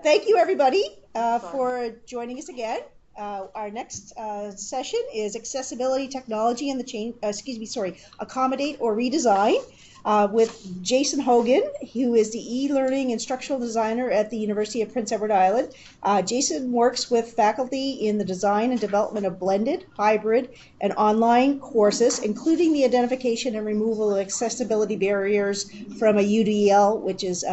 Thank you, everybody, for joining us again. Our next session is accessibility technology and the change. Accommodate or redesign with Jason Hogan, who is the e-learning instructional designer at the University of Prince Edward Island. Jason works with faculty in the design and development of blended, hybrid, and online courses, including the identification and removal of accessibility barriers from a UDL, which is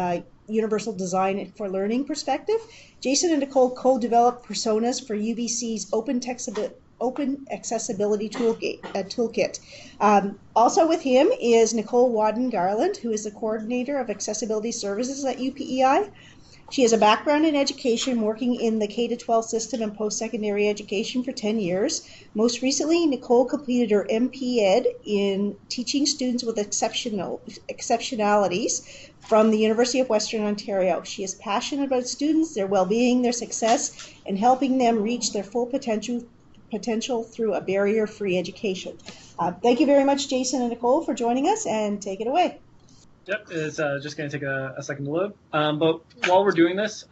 Universal Design for Learning perspective. Jason and Nicole co-developed personas for UBC's Open Accessibility Toolkit. Also with him is Nicole Wadden Garland, who is the coordinator of accessibility services at UPEI. She has a background in education, working in the K-12 system and post-secondary education for 10 years. Most recently, Nicole completed her MP Ed in teaching students with exceptionalities from the University of Western Ontario. She is passionate about students, their well-being, their success, and helping them reach their full potential through a barrier-free education. Thank you very much, Jason and Nicole, for joining us, and take it away. Yep, it's just going to take a second to load. But while we're doing this,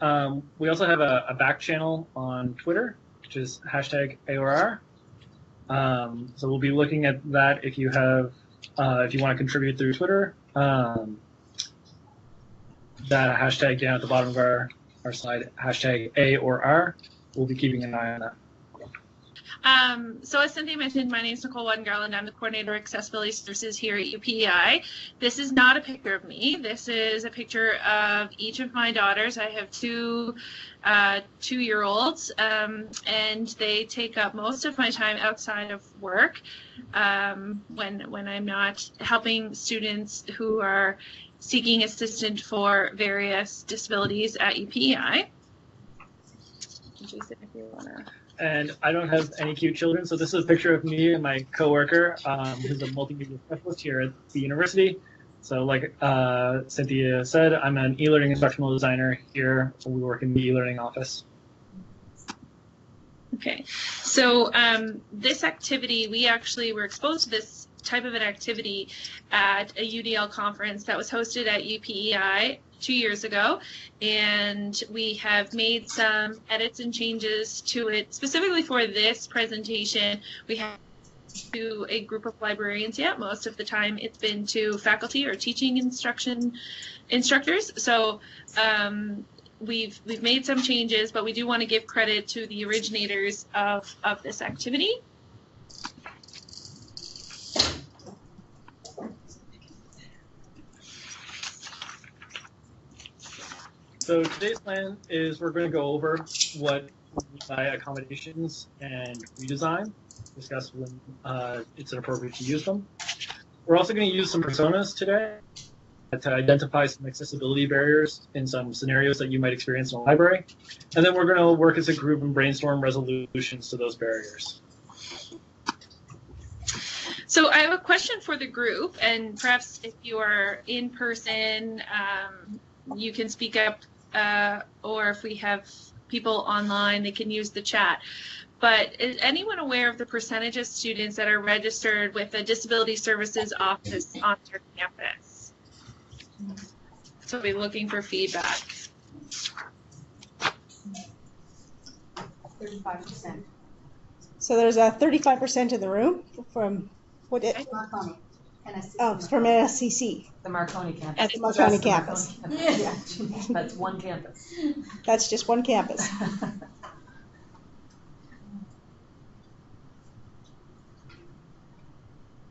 we also have a back channel on Twitter, which is #AOR. So we'll be looking at that if you have, if you want to contribute through Twitter. That hashtag down at the bottom of our slide, #A or R. We'll be keeping an eye on that. So as Cynthia mentioned, my name is Nicole Wadden Garland. I'm the coordinator of accessibility services here at UPEI. This is not a picture of me. This is a picture of each of my daughters. I have two 2-year-olds, and they take up most of my time outside of work when I'm not helping students who are seeking assistance for various disabilities at UPEI. Jason, if you want to... And I don't have any cute children, so this is a picture of me and my coworker, who's a multimedia specialist here at the university. So like Cynthia said, I'm an e-learning instructional designer here. We work in the e-learning office. Okay, so this activity, we actually were exposed to this type of an activity at a UDL conference that was hosted at UPEI 2 years ago, and we have made some edits and changes to it specifically for this presentation. We have to a group of librarians yet. Most of the time it's been to faculty or teaching instructors. So we've made some changes, but we do want to give credit to the originators of this activity. So today's plan is we're going to go over what we mean by accommodations and redesign, discuss when it's appropriate to use them. We're also going to use some personas today to identify some accessibility barriers in some scenarios that you might experience in a library. And then we're going to work as a group and brainstorm resolutions to those barriers. So I have a question for the group, and perhaps if you are in person, you can speak up, or if we have people online, they can use the chat. But is anyone aware of the percentage of students that are registered with a disability services office on their campus? So we'll be looking for feedback. 35%. So there's a 35% in the room from what it? Marconi. Oh, it's from NSCC. The Marconi campus. At the Marconi campus. Yeah, that's one campus. That's just one campus.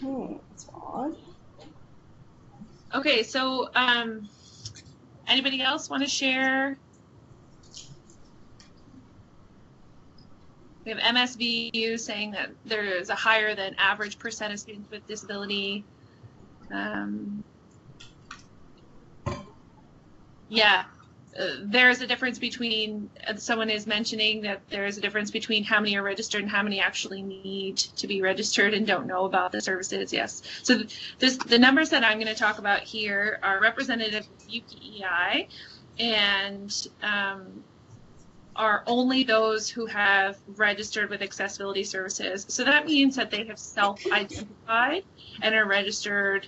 That's odd. Okay, so anybody else want to share? We have MSVU saying that there is a higher than average percent of students with disability. There is a difference between, someone is mentioning that there is a difference between how many are registered and how many actually need to be registered and don't know about the services. Yes. So the numbers that I'm going to talk about here are representative of UPEI, and are only those who have registered with accessibility services. So that means that they have self-identified and are registered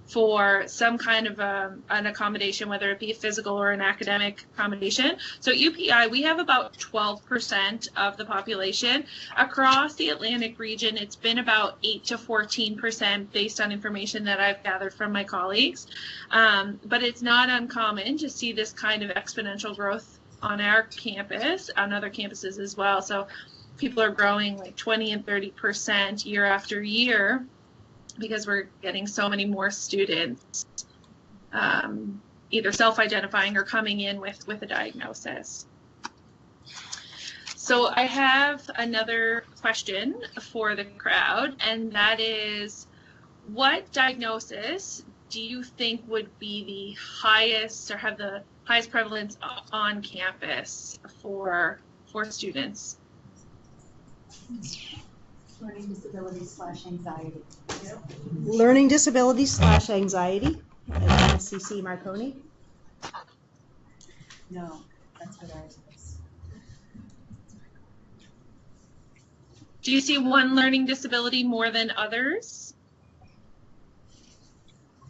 for some kind of an accommodation, whether it be a physical or an academic accommodation. So at UPI, we have about 12% of the population. Across the Atlantic region, it's been about 8 to 14% based on information that I've gathered from my colleagues. But it's not uncommon to see this kind of exponential growth on our campus, on other campuses as well. So people are growing like 20 and 30% year after year, because we're getting so many more students either self-identifying or coming in with a diagnosis. So I have another question for the crowd, and that is, what diagnosis do you think would be the highest or have the highest prevalence on campus for students? Learning disabilities / anxiety. Learning disabilities / anxiety. CC Marconi. No, that's what ours is. Do you see one learning disability more than others?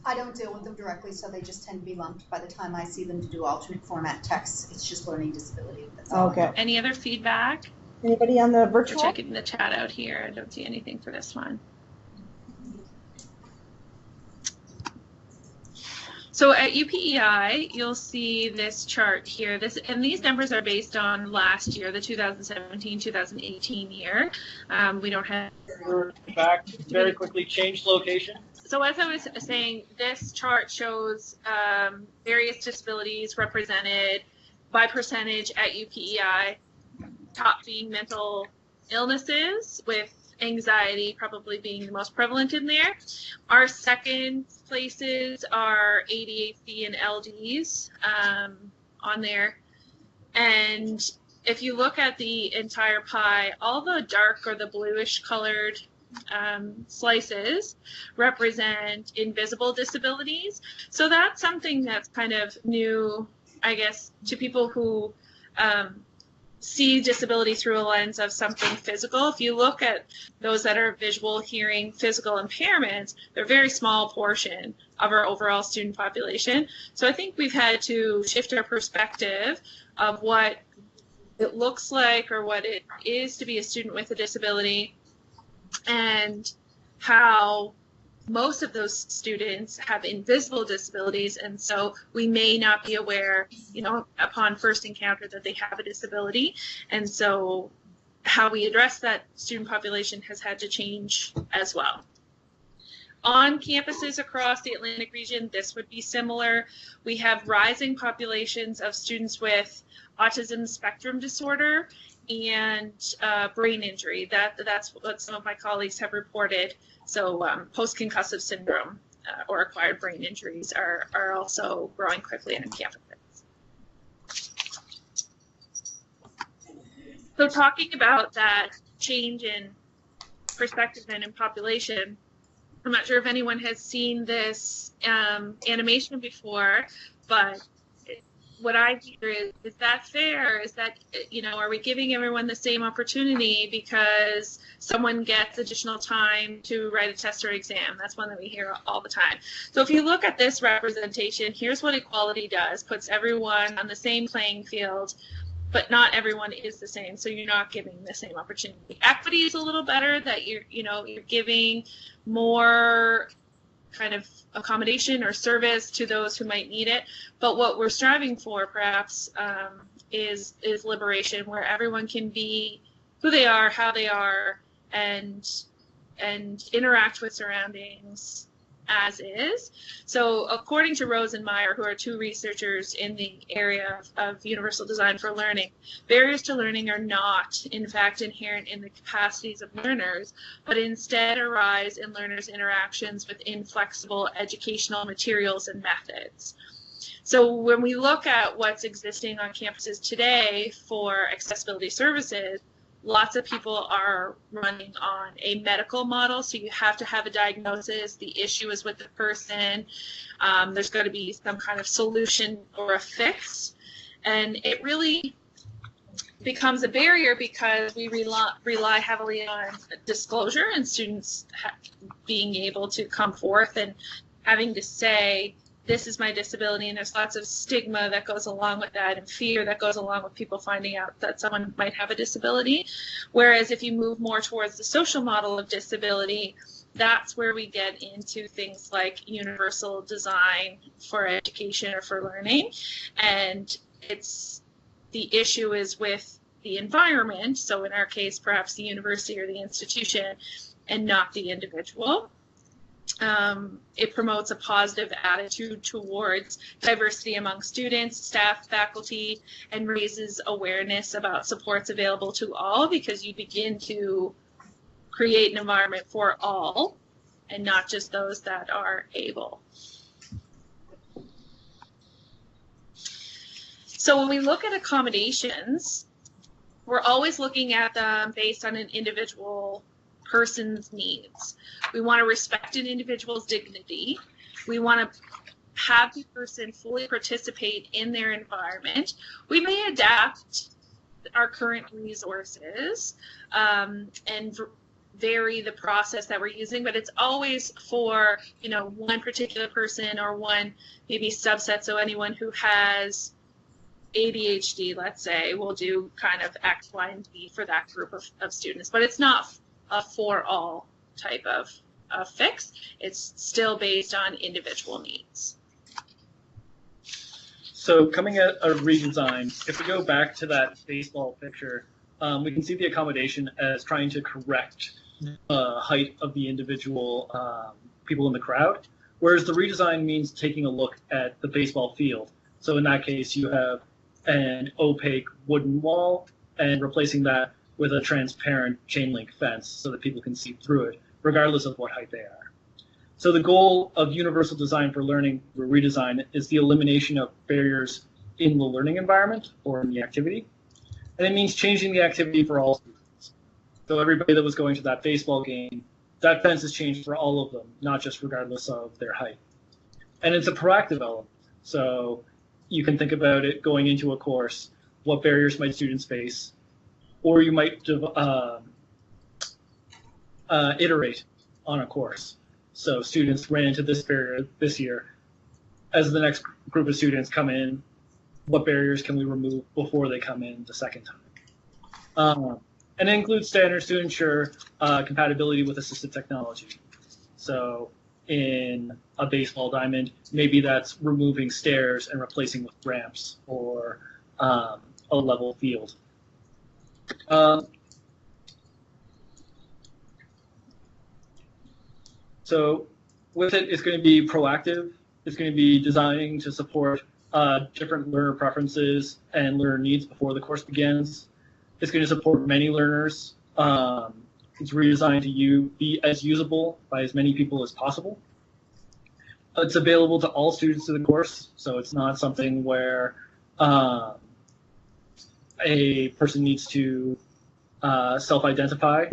I don't deal with them directly, so they just tend to be lumped. By the time I see them to do alternate format text, it's just learning disability. That's all. Okay. Any other feedback? Anybody on the We're virtual? checking the chat out here. I don't see anything for this one. So at UPEI, you'll see this chart here. And these numbers are based on last year, the 2017-2018 year. We don't have... We're back, very quickly changed location. So as I was saying, this chart shows various disabilities represented by percentage at UPEI, top being mental illnesses, with anxiety probably being the most prevalent in there. Our second places are ADHD and LDs on there. And if you look at the entire pie, all the dark or the bluish colored slices represent invisible disabilities. So that's something that's kind of new, I guess, to people who see disability through a lens of something physical. If you look at those that are visual, hearing, physical impairments, they're a very small portion of our overall student population. So I think we've had to shift our perspective of what it looks like or what it is to be a student with a disability, and how most of those students have invisible disabilities, and so we may not be aware, upon first encounter that they have a disability. And so how we address that student population has had to change as well. On campuses across the Atlantic region, this would be similar. We have rising populations of students with autism spectrum disorder and brain injury. That's what some of my colleagues have reported. So post-concussive syndrome or acquired brain injuries are also growing quickly on campuses. So talking about that change in perspective and in population, I'm not sure if anyone has seen this animation before, but what I hear is that fair? Is that, are we giving everyone the same opportunity because someone gets additional time to write a test or exam? That's one that we hear all the time. So if you look at this representation, here's what equality does: puts everyone on the same playing field, but not everyone is the same, so you're not giving the same opportunity. Equity is a little better, that you're giving more kind of accommodation or service to those who might need it. But what we're striving for, perhaps, is liberation, where everyone can be who they are, how they are, and interact with surroundings as is. So according to Rose and Meyer, who are two researchers in the area of universal design for learning, barriers to learning are not, in fact, inherent in the capacities of learners, but instead arise in learners' interactions with inflexible educational materials and methods. So when we look at what's existing on campuses today for accessibility services, lots of people are running on a medical model, so you have to have a diagnosis. The issue is with the person. There's got to be some kind of solution or a fix, and it really becomes a barrier because we rely heavily on disclosure and students being able to come forth having to say, this is my disability, and there's lots of stigma that goes along with that and fear that goes along with people finding out that someone might have a disability. Whereas if you move more towards the social model of disability, that's where we get into things like universal design for education or for learning. And the issue is with the environment, so in our case, perhaps the university or the institution, and not the individual. It promotes a positive attitude towards diversity among students, staff, faculty, and raises awareness about supports available to all, because you begin to create an environment for all and not just those that are able. So when we look at accommodations, we're always looking at them based on an individual person's needs. We want to respect an individual's dignity. We want to have the person fully participate in their environment. We may adapt our current resources and vary the process that we're using, but it's always for, one particular person or one maybe subset. So anyone who has ADHD, let's say, will do kind of X, Y, and Z for that group of students, but it's not a for all type of fix. It's still based on individual needs. So coming at a redesign, if we go back to that baseball picture, we can see the accommodation as trying to correct the height of the individual people in the crowd, whereas the redesign means taking a look at the baseball field. So in that case, you have an opaque wooden wall and replacing that with a transparent chain link fence so that people can see through it, regardless of what height they are. So the goal of universal design for learning through redesign is the elimination of barriers in the learning environment or in the activity. And it means changing the activity for all students. So everybody that was going to that baseball game, that fence is changed for all of them, not just regardless of their height. And it's a proactive element. So you can think about it going into a course, what barriers might students face, or you might iterate on a course. So students ran into this barrier this year. As the next group of students come in, what barriers can we remove before they come in the second time? And it includes standards to ensure compatibility with assistive technology. So in a baseball diamond, maybe that's removing stairs and replacing with ramps or a level field. So with it, it's going to be proactive. It's going to be designing to support different learner preferences and learner needs before the course begins. It's going to support many learners. It's redesigned to be as usable by as many people as possible. It's available to all students of the course, so it's not something where a person needs to self-identify,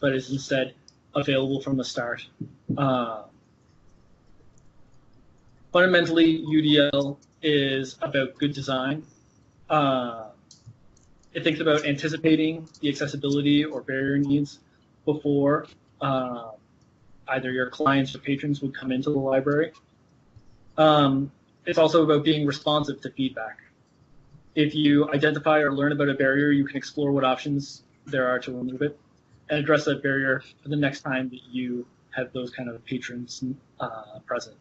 but is instead available from the start. Fundamentally, UDL is about good design. It thinks about anticipating the accessibility or barrier needs before either your clients or patrons would come into the library. It's also about being responsive to feedback. If you identify or learn about a barrier, you can explore what options there are to remove it and address that barrier for the next time that you have those kind of patrons present.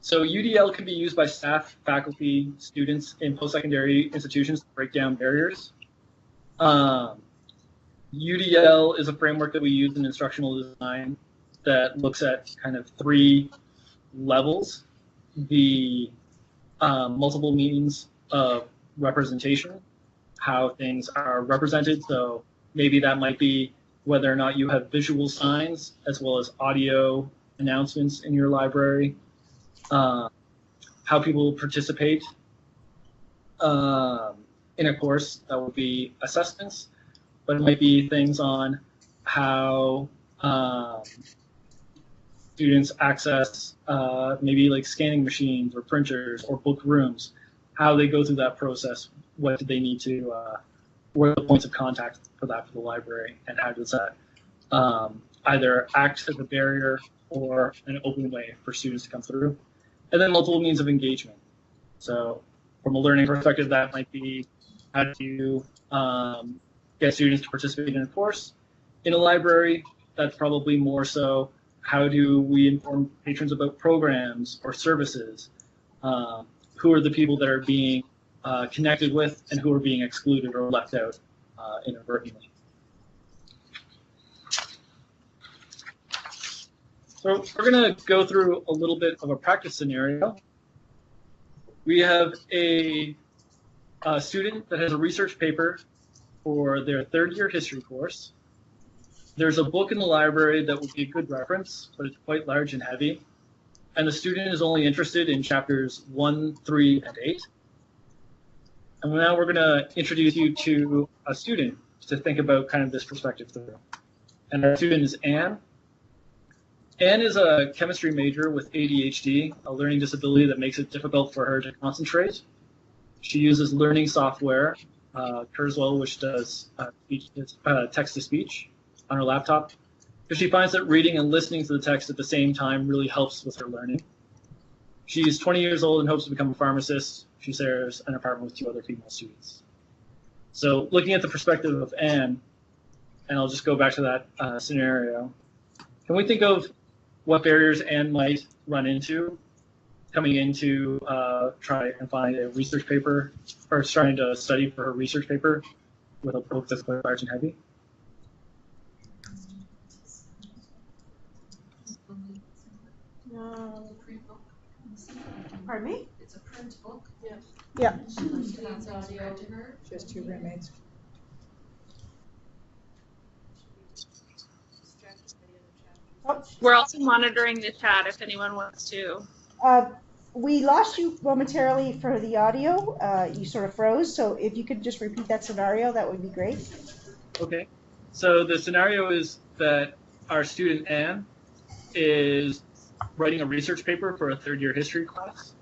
So UDL can be used by staff, faculty, students in post-secondary institutions to break down barriers. UDL is a framework that we use in instructional design that looks at kind of 3 levels: the multiple means of representation, how things are represented. So maybe that might be whether or not you have visual signs as well as audio announcements in your library, how people participate in a course. That would be assessments, but it might be things on how students access maybe like scanning machines or printers or book rooms, how they go through that process, what do they need to, what are the points of contact for that for the library, and how does that either act as a barrier or an open way for students to come through. And then multiple means of engagement. So from a learning perspective, that might be how do you get students to participate in a course. In a library, that's probably more so how do we inform patrons about programs or services? Who are the people that are being connected with and who are being excluded or left out inadvertently? So we're going to go through a little bit of a practice scenario. We have a student that has a research paper for their third-year history course. There's a book in the library that would be a good reference, but it's quite large and heavy. And the student is only interested in chapters 1, 3, and 8. And now we're going to introduce you to a student to think about kind of this perspective through. And our student is Anne. Anne is a chemistry major with ADHD, a learning disability that makes it difficult for her to concentrate. She uses learning software, Kurzweil, which does text-to-speech on her laptop, because she finds that reading and listening to the text at the same time really helps with her learning. She's 20 years old and hopes to become a pharmacist. She shares an apartment with 2 other female students. So looking at the perspective of Anne, and I'll just go back to that scenario, can we think of what barriers Anne might run into coming into try and find a research paper or starting to study for her research paper with a book that's quite large and heavy? Pardon me? It's a print book. Yeah. She wants to have audio to her. She has 2 roommates. We're also monitoring the chat if anyone wants to. We lost you momentarily for the audio. You sort of froze, so if you could just repeat that scenario, that would be great. Okay. So the scenario is that our student Anne is writing a research paper for a third-year history class.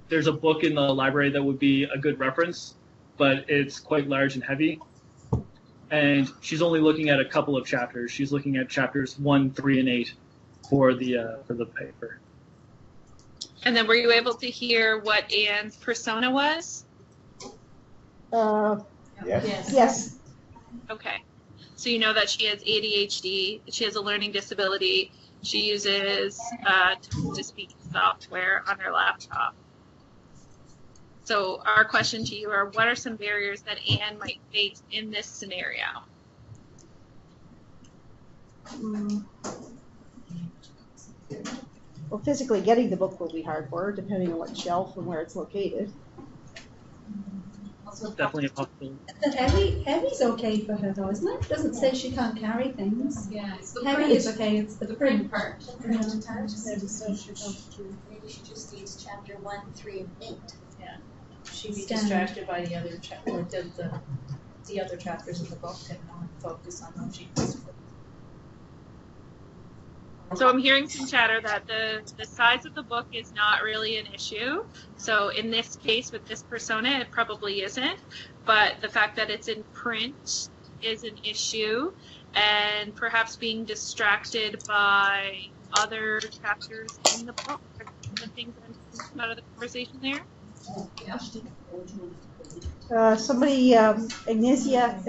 There's a book in the library that would be a good reference, but it's quite large and heavy. And she's only looking at a couple of chapters. She's looking at chapters 1, 3, and 8 for the paper. And then were you able to hear what Anne's persona was? Yes. Yes. Okay. So you know that she has ADHD, she has a learning disability, she uses text-to-speech software on her laptop. So our question to you are, what are some barriers that Anne might face in this scenario? Well, physically getting the book will be hard for her, depending on what shelf and where it's located. Definitely a possibility. The heavy's okay for her though, isn't it? Doesn't say she can't carry things. Yeah, it's the Heavy print. is okay, it's the print print. part. Maybe she just needs chapter 1, 3, and 8. She'd be Scan. distracted by the other the other chapters of the book and not focus on what she needs to. So I'm hearing from chatter that the size of the book is not really an issue. So in this case with this persona, it probably isn't. But the fact that it's in print is an issue. And perhaps being distracted by other chapters in the book are the things that I'm thinking out of the conversation there. Somebody, Agneska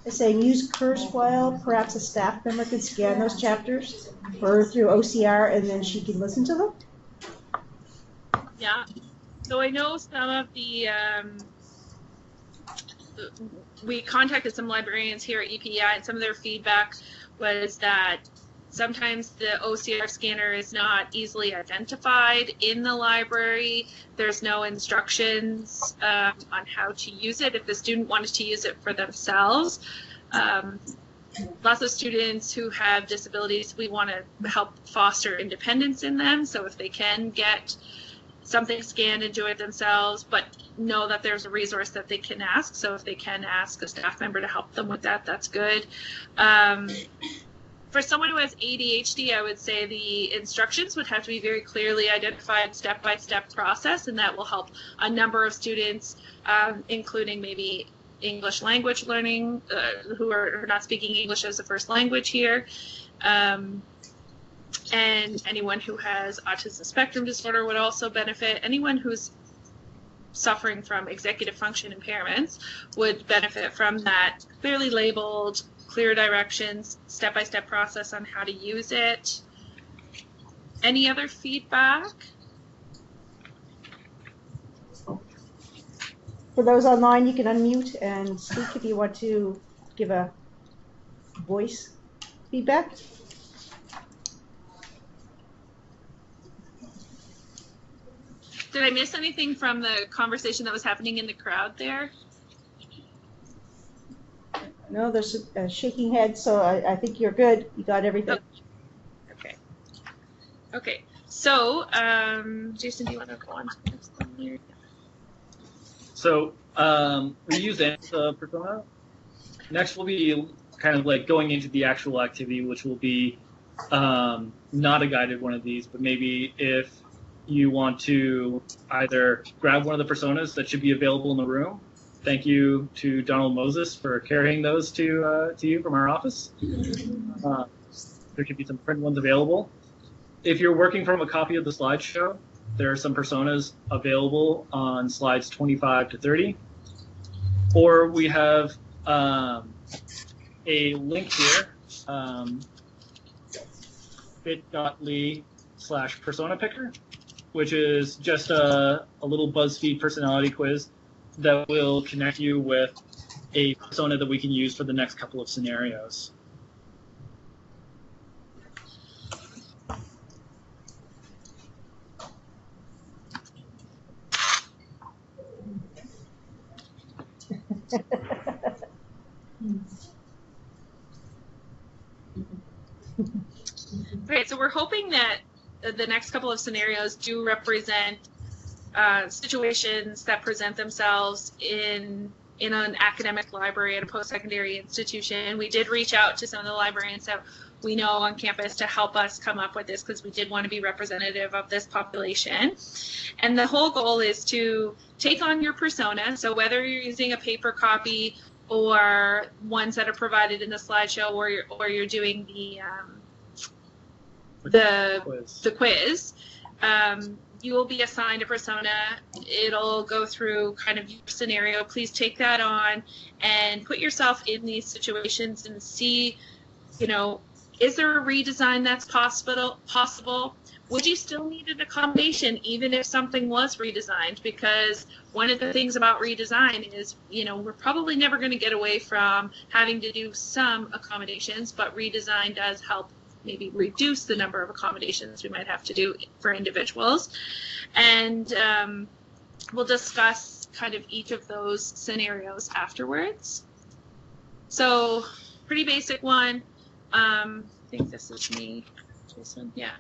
is saying use Kurzweil. Perhaps a staff member could scan those chapters or through OCR and then she can listen to them. Yeah. So I know some of the, we contacted some librarians here at EPEI and some of their feedback was that sometimes the OCR scanner is not easily identified in the library. There's no instructions on how to use it if the student wanted to use it for themselves. Lots of students who have disabilities, we want to help foster independence in them. So if they can get something scanned and do it themselves, but know that there's a resource that they can ask. So if they can ask a staff member to help them with that, that's good. For someone who has ADHD, I would say the instructions would have to be very clearly identified, step-by-step process, and that will help a number of students, including maybe English language learning, who are not speaking English as a first language here, and anyone who has autism spectrum disorder would also benefit. Anyone who's suffering from executive function impairments would benefit from that clearly labeled, clear directions, step-by-step process on how to use it. Any other feedback? For those online, you can unmute and speak if you want to give a voice feedback. Did I miss anything from the conversation that was happening in the crowd there? No, there's a shaking head, so I think you're good. You got everything. Oh. Okay. Okay. So, Jason, do you want to go on to the next one here? So, reuse and persona. Next will be kind of like going into the actual activity, which will be not a guided one of these, but maybe if you want to either grab one of the personas that should be available in the room. Thank you to Donald Moses for carrying those to you from our office. There could be some print ones available. If you're working from a copy of the slideshow, there are some personas available on slides 25 to 30. Or we have a link here, bit.ly/persona picker, which is just a little BuzzFeed personality quiz that will connect you with a persona that we can use for the next couple of scenarios. Great. So we're hoping that the next couple of scenarios do represent situations that present themselves in an academic library at a post-secondary institution. We did reach out to some of the librarians that we know on campus to help us come up with this because we did want to be representative of this population. And the whole goal is to take on your persona. So whether you're using a paper copy or ones that are provided in the slideshow, or you're doing the quiz, you will be assigned a persona. It'll go through kind of your scenario. Please take that on and put yourself in these situations and see, is there a redesign that's possible? Would you still need an accommodation even if something was redesigned? Because one of the things about redesign is, we're probably never going to get away from having to do some accommodations, but redesign does help maybe reduce the number of accommodations we might have to do for individuals. And we'll discuss kind of each of those scenarios afterwards. So pretty basic one. I think this is me. Jason, yeah.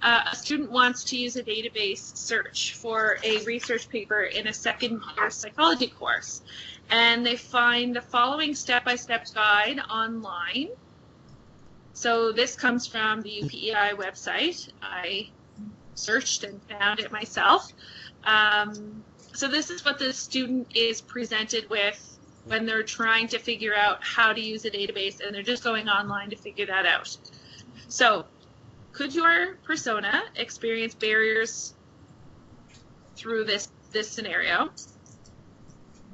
A student wants to use a database search for a research paper in a second-year psychology course. And they find the following step-by-step guide online. So this comes from the UPEI website. I searched and found it myself. So this is what the student is presented with when they're trying to figure out how to use a database, and they're just going online to figure that out. So could your persona experience barriers through this scenario?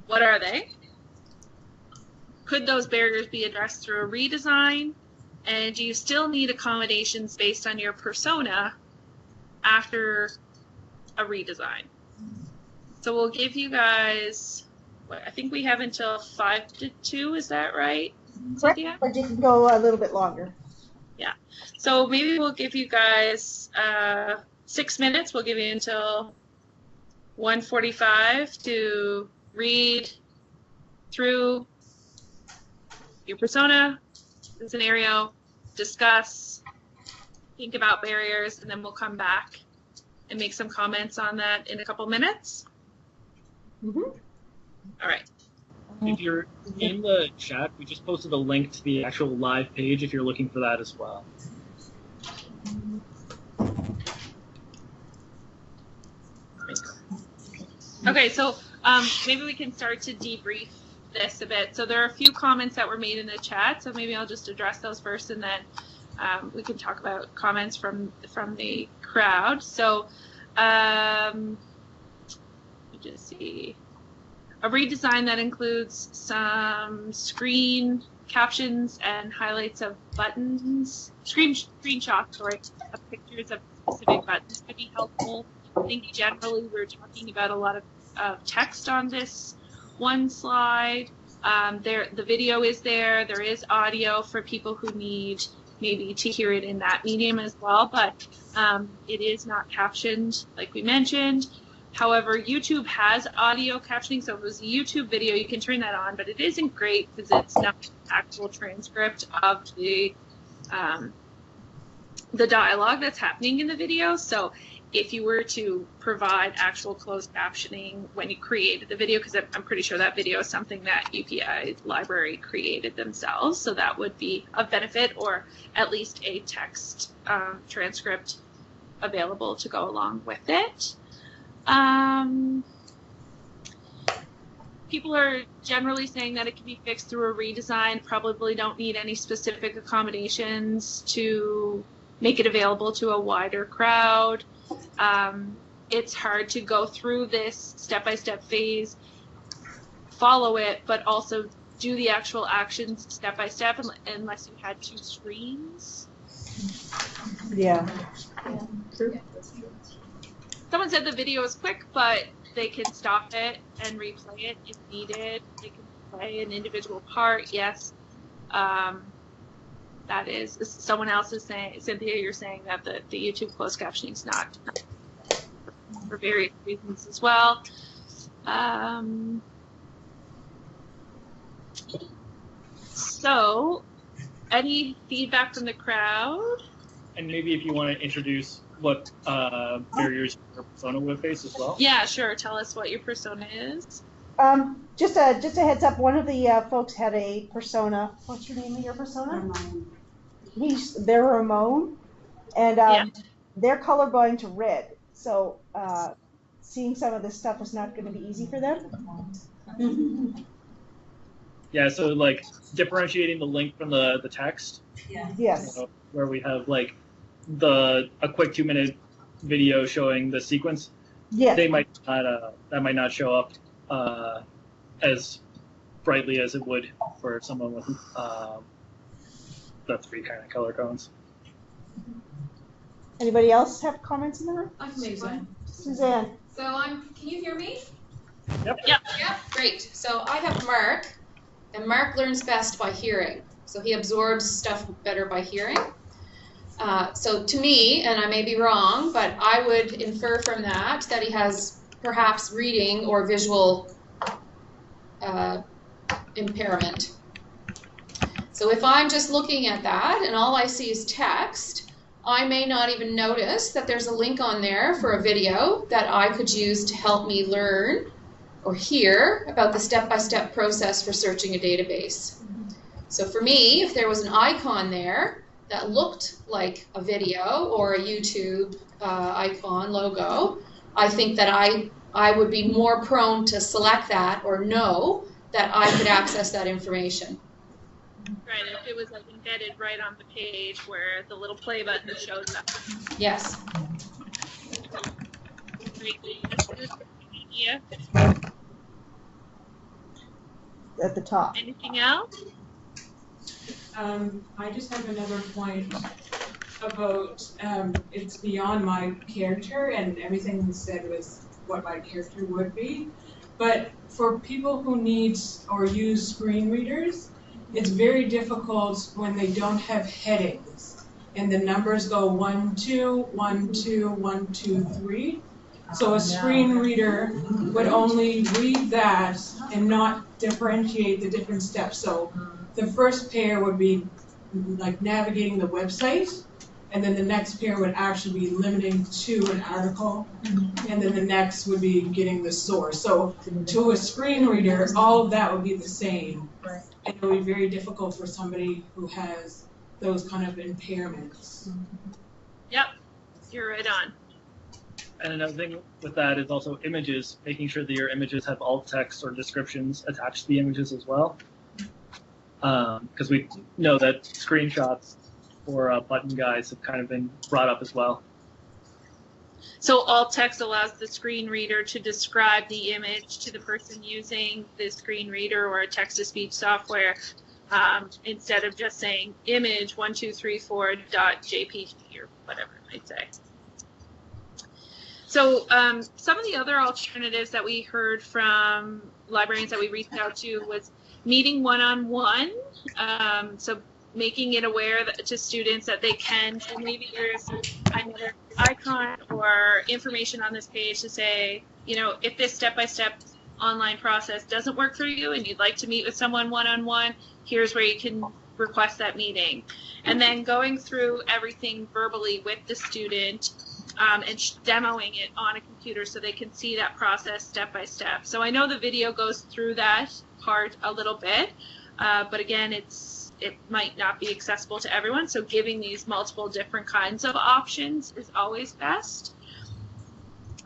What are they? Could those barriers be addressed through a redesign? And do you still need accommodations based on your persona after a redesign? So we'll give you guys, I think we have until 5 to 2, is that right? Correct, but you can go a little bit longer. Yeah. So maybe we'll give you guys 6 minutes. We'll give you until 1:45 to read through your persona, the scenario, discuss, think about barriers, and then we'll come back and make some comments on that in a couple minutes. Mm-hmm. All right. If you're in the chat, we just posted a link to the actual live page if you're looking for that as well. Okay, so maybe we can start to debrief this a bit. So there are a few comments that were made in the chat, so maybe I'll just address those first, and then we can talk about comments from the crowd. So let me just see. A redesign that includes some screen captions and highlights of buttons, screenshots, of pictures of specific buttons could be helpful. I think generally we're talking about a lot of text on this one slide. The video is there. There is audio for people who need maybe to hear it in that medium as well, but it is not captioned like we mentioned. However, YouTube has audio captioning, so if it was a YouTube video, you can turn that on, but it isn't great because it's not an actual transcript of the dialogue that's happening in the video. So if you were to provide actual closed captioning when you created the video, because I'm pretty sure that video is something that UPI library created themselves, so that would be of benefit, or at least a text transcript available to go along with it. People are generally saying that it can be fixed through a redesign, probably don't need any specific accommodations to make it available to a wider crowd. It's hard to go through this step-by-step phase, follow it, but also do the actual actions step-by-step unless you had 2 screens. Yeah. True. Someone said the video is quick, but they can stop it and replay it if needed. They can play an individual part. Yes, that is. Someone else is saying, Cynthia, you're saying that the YouTube closed captioning is not for various reasons as well. So, any feedback from the crowd? And maybe if you want to introduce what barriers your persona would face as well. Yeah, sure. Tell us what your persona is. Just a heads up. One of the folks had a persona. What's your name of your persona? Ramon. They're Ramon, and they're colorblind to red. So seeing some of this stuff is not going to be easy for them. Yeah. So like differentiating the link from the text. Yeah. Yes. Where we have like a quick 2-minute video showing the sequence. Yes. They might not that might not show up as brightly as it would for someone with the 3 kind of color cones. Anybody else have comments in the room? I can make one. Suzanne. So can you hear me? Yep. Yep. Yeah, great. So I have Mark, and Mark learns best by hearing. So he absorbs stuff better by hearing. So to me, and I may be wrong, but I would infer from that he has perhaps reading or visual impairment. So if I'm just looking at that and all I see is text, I may not even notice that there's a link on there for a video that I could use to help me learn or hear about the step-by-step process for searching a database. So for me, if there was an icon there that looked like a video or a YouTube icon logo, I think that I would be more prone to select that or know that I could access that information. Right, if it was like embedded right on the page where the little play button shows up. Yes. Yeah. At the top. Anything else? I just have another point about it's beyond my character, and everything you said was what my character would be. But for people who need or use screen readers, it's very difficult when they don't have headings and the numbers go 1, 2, 1, 2, 1, 2, 3. So a screen reader would only read that and not differentiate the different steps. So the first pair would be like navigating the website, and then the next pair would actually be limiting to an article, and then the next would be getting the source. So to a screen reader, all of that would be the same. And it would be very difficult for somebody who has those kind of impairments. Yep, you're right on. And another thing with that is also images, making sure that your images have alt text or descriptions attached to the images as well. Because we know that screenshots for button guides have kind of been brought up as well. So alt text allows the screen reader to describe the image to the person using the screen reader or a text-to-speech software, instead of just saying image 1234.jpg or whatever it might say. So some of the other alternatives that we heard from librarians that we reached out to was meeting one-on-one. So making it aware to students that they can, so maybe there's another icon or information on this page to say, you know, if this step-by-step online process doesn't work for you and you'd like to meet with someone one-on-one, here's where you can request that meeting. And then going through everything verbally with the student and demoing it on a computer so they can see that process step-by-step. So I know the video goes through that part a little bit, but again, it might not be accessible to everyone, so giving these multiple different kinds of options is always best.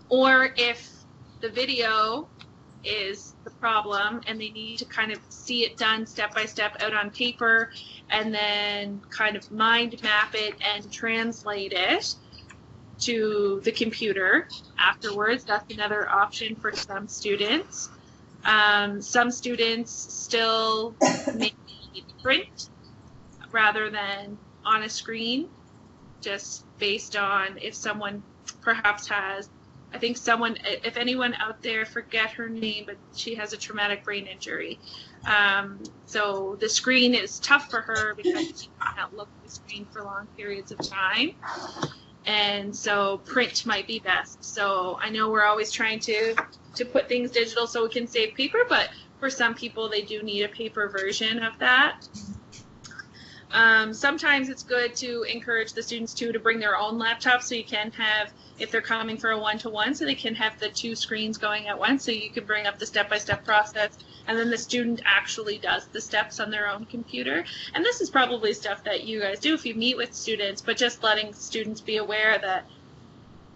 Or if the video is the problem and they need to kind of see it done step by step out on paper and then kind of mind map it and translate it to the computer afterwards, that's another option for some students. Some students still make print rather than on a screen, just based on if someone perhaps has, I think someone, if anyone out there, forget her name, but she has a traumatic brain injury. So the screen is tough for her because she cannot look at the screen for long periods of time. And so print might be best. So I know we're always trying to put things digital so we can save paper, but for some people, they do need a paper version of that. Sometimes it's good to encourage the students to bring their own laptop so you can have, if they're coming for a one-to-one, so they can have the two screens going at once, so you can bring up the step-by-step process, and then the student actually does the steps on their own computer. And this is probably stuff that you guys do if you meet with students, but just letting students be aware that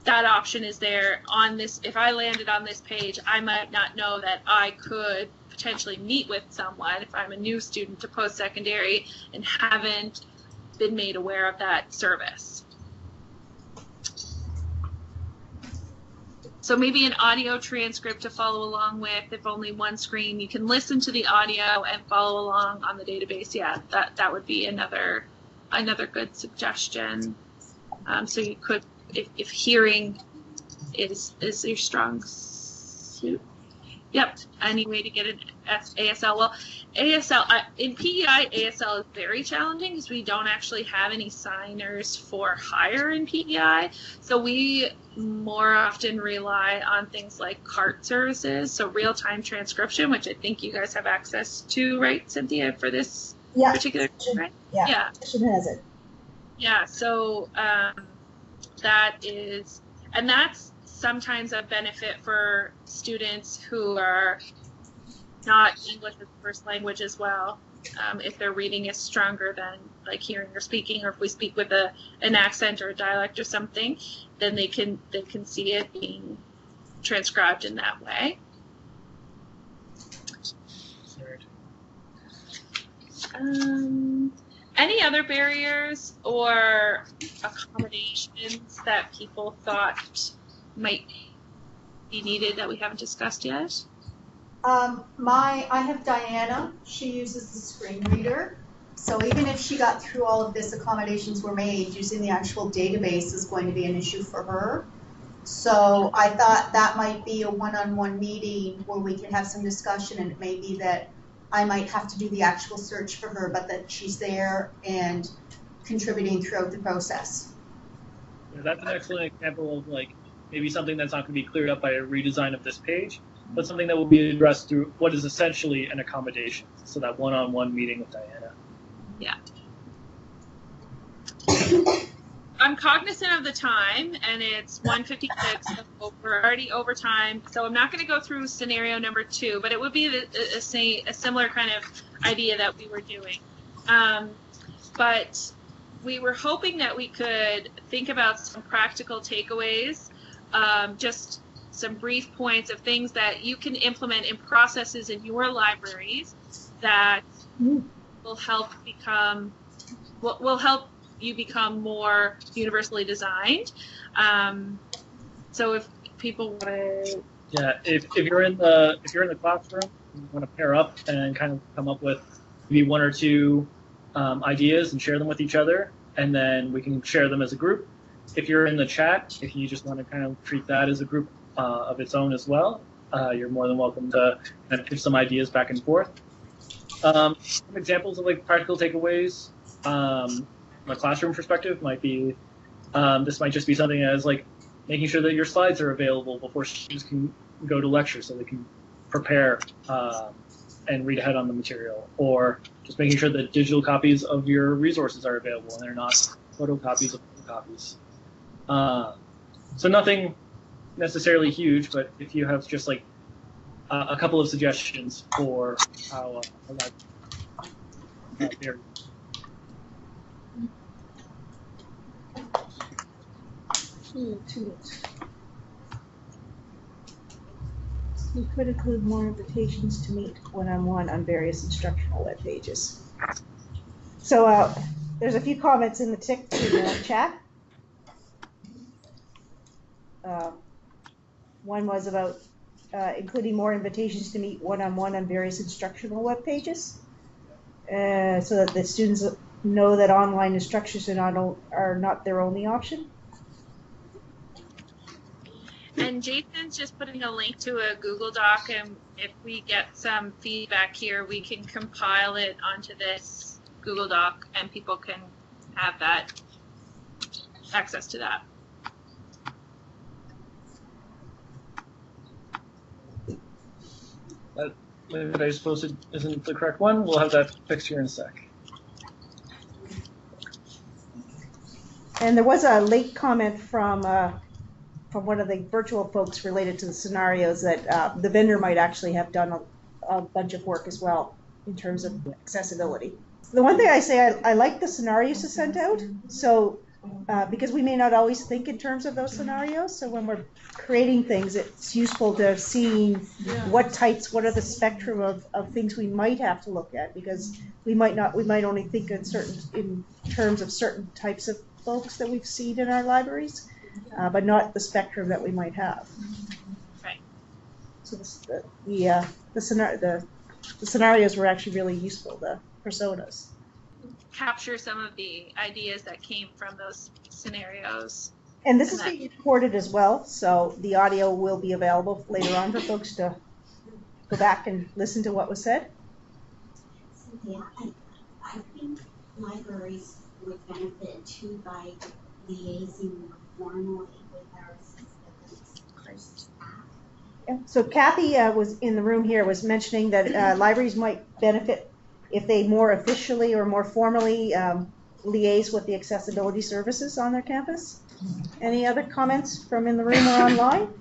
that option is there on this. If I landed on this page, I might not know that I could potentially meet with someone if I'm a new student to post-secondary and haven't been made aware of that service. So maybe an audio transcript to follow along with, if only one screen, you can listen to the audio and follow along on the database. Yeah, that would be another good suggestion. So you could, if hearing is your strong suit. Yep, any way to get an ASL. Well, ASL, in PEI, ASL is very challenging because we don't actually have any signers for hire in PEI. So we more often rely on things like CART services, so real-time transcription, which I think you guys have access to, right, Cynthia, for this particular, right? Yeah, Christian has it. Yeah, so that is, and that's sometimes a benefit for students who are not English as first language as well. If their reading is stronger than like hearing or speaking, or if we speak with an accent or a dialect or something, then they can see it being transcribed in that way. Any other barriers or accommodations that people thought might be needed that we haven't discussed yet? I have Diana. She uses the screen reader. So even if she got through all of this, accommodations were made, using the actual database is going to be an issue for her. So I thought that might be a one-on-one meeting where we can have some discussion, and it may be that I might have to do the actual search for her, but that she's there and contributing throughout the process. Yeah, that's an excellent example of like maybe something that's not going to be cleared up by a redesign of this page, but something that will be addressed through what is essentially an accommodation. So that one-on-one meeting with Diana. Yeah. I'm cognizant of the time, and it's 1:56, so we're already over time. So I'm not going to go through scenario number 2, but it would be a similar kind of idea that we were doing. But we were hoping that we could think about some practical takeaways just some brief points of things that you can implement in processes in your libraries that will help you become more universally designed. So if people want to, if you're in the classroom, you want to pair up and kind of come up with maybe one or two ideas and share them with each other, and then we can share them as a group. If you're in the chat, if you just want to kind of treat that as a group of its own as well, you're more than welcome to kind of pitch some ideas back and forth. Some examples of like practical takeaways from a classroom perspective might be, this might just be something as like making sure that your slides are available before students can go to lecture so they can prepare and read ahead on the material, or just making sure that digital copies of your resources are available and they're not photocopies of photocopies. So nothing necessarily huge, but if you have just like a couple of suggestions for how We could include more invitations to meet one-on-one on various instructional web pages. So there's a few comments in the chat. One was about including more invitations to meet one-on-one on various instructional web pages, so that the students know that online instructions are not their only option. and Jason's just putting a link to a Google Doc, and if we get some feedback here, we can compile it onto this Google Doc and people can have that access to that. That link that I just posted isn't the correct one. We'll have that fixed here in a sec. And there was a late comment from one of the virtual folks related to the scenarios that the vendor might actually have done a bunch of work as well in terms of accessibility. The one thing I say, I like the scenarios to send out, so because we may not always think in terms of those scenarios, so when we're creating things, it's useful to see what are the spectrum of things we might have to look at, because we might only think in terms of certain types of folks that we've seen in our libraries, but not the spectrum that we might have. Right. So the scenarios were actually really useful, the personas. Capture some of the ideas that came from those scenarios. And this is being recorded as well, so the audio will be available later on for folks to go back and listen to what was said. Cynthia, I think libraries would benefit too by liaising more formally with our accessibility staff. Yeah. So Kathy was in the room here, was mentioning that libraries might benefit if they more officially or more formally liaise with the accessibility services on their campus. Any other comments from in the room or online?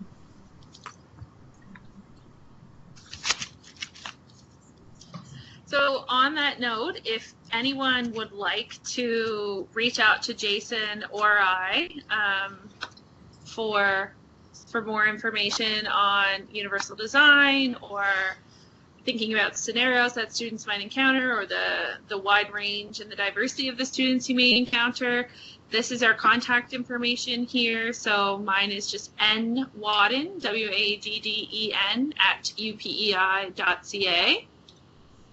So on that note, if anyone would like to reach out to Jason or I for more information on universal design or thinking about scenarios that students might encounter, or the wide range and the diversity of the students you may encounter, this is our contact information here. So mine is just nwadden, W-A-D-D-E-N, @upei.ca.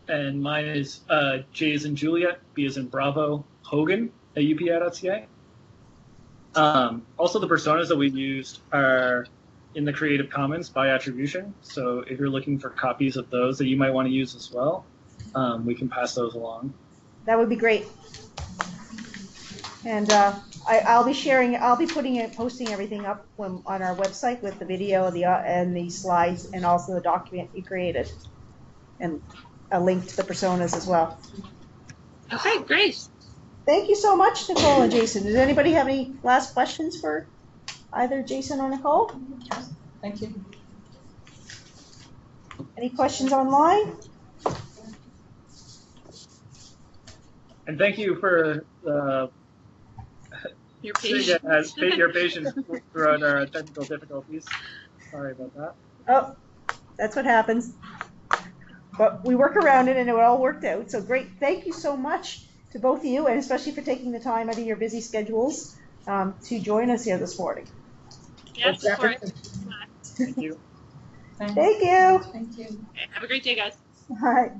And mine is J as in Juliet, B as in Bravo, Hogan, @upei.ca. Also, the personas that we used are in the Creative Commons by attribution. So if you're looking for copies of those that you might want to use as well, we can pass those along. That would be great. And I'll be posting everything up on our website with the video and the slides and also the document you created, and a link to the personas as well. Okay, great. Thank you so much, Nicole and Jason. Does anybody have any last questions for either Jason or Nicole? Thank you. Any questions online? And thank you for Your patience. Your patience throughout our technical difficulties. Sorry about that. Oh, that's what happens. But we work around it and it all worked out. So great. Thank you so much to both of you, and especially for taking the time out of your busy schedules to join us here this morning. Yes, of course. Thank you. Thank you. Thank you. Have a great day, guys. All right.